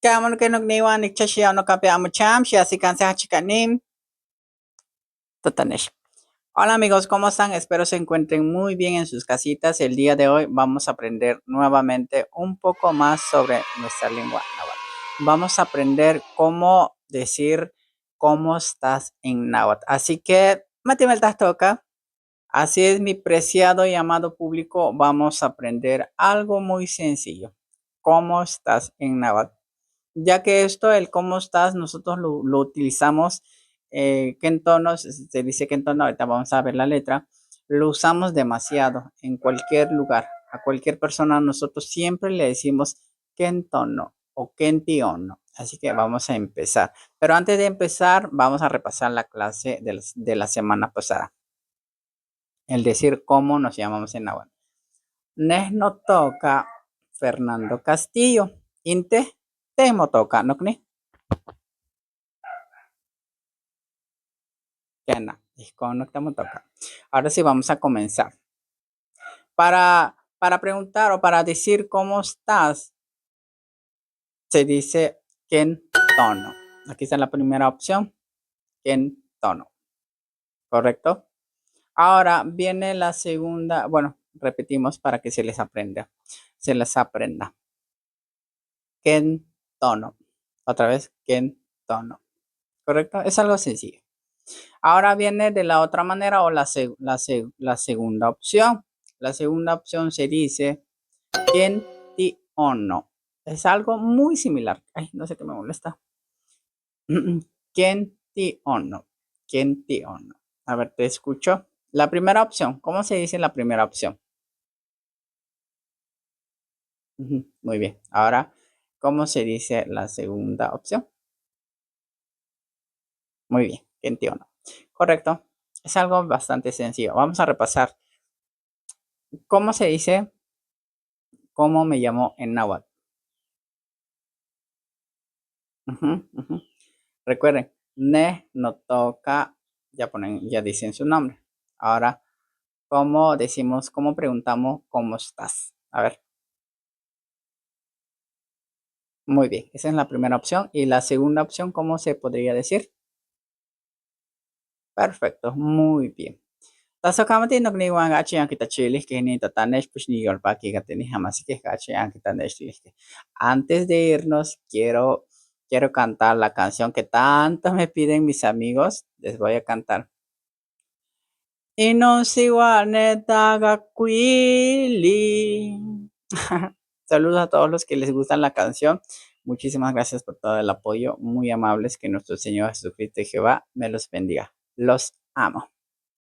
Kamun que no niwan nikchashia no kape amucham, si así cansa chicanim. Totanesh. Hola amigos, ¿cómo están? Espero se encuentren muy bien en sus casitas. El día de hoy vamos a aprender nuevamente un poco más sobre nuestra lengua náhuatl. Vamos a aprender cómo decir cómo estás en náhuatl. Así que, Matimel toca. Así es, mi preciado y amado público, vamos a aprender algo muy sencillo. ¿Cómo estás en náhuatl? Ya que esto, el cómo estás, nosotros lo utilizamos, que en tono, se dice que en tono, ahorita vamos a ver la letra, lo usamos demasiado en cualquier lugar. A cualquier persona nosotros siempre le decimos que en tono o que en tiono. Así que vamos a empezar. Pero antes de empezar, vamos a repasar la clase de la semana pasada. El decir cómo nos llamamos en náhuatl. Nes no toca Fernando Castillo. Inte temo toca, ¿no? Ahora sí vamos a comenzar. Para preguntar o para decir cómo estás, se dice ken tono. Aquí está la primera opción, ken tono. ¿Correcto? Ahora viene la segunda, bueno, repetimos para que se les aprenda. Ken tono. Otra vez, ken tono. ¿Correcto? Es algo sencillo. Ahora viene de la otra manera o la segunda opción. La segunda opción se dice ken ti ono. Es algo muy similar. Ay, no sé qué me molesta. Ken ti ono. Ken ti ono. A ver, te escucho. La primera opción. ¿Cómo se dice la primera opción? Muy bien. Ahora, ¿cómo se dice la segunda opción? Muy bien. Ken ti ono. Correcto. Es algo bastante sencillo. Vamos a repasar. ¿Cómo se dice? ¿Cómo me llamo en náhuatl? Recuerden, ne no toca, ya dicen su nombre. Ahora, ¿cómo decimos, cómo preguntamos cómo estás? A ver. Muy bien, esa es la primera opción. Y la segunda opción, ¿cómo se podría decir? Perfecto, muy bien. Antes de irnos, quiero cantar la canción que tanto me piden mis amigos. Les voy a cantar. Saludos a todos los que les gustan la canción. Muchísimas gracias por todo el apoyo. Muy amables. Que nuestro Señor Jesucristo y Jehová me los bendiga. Los amo.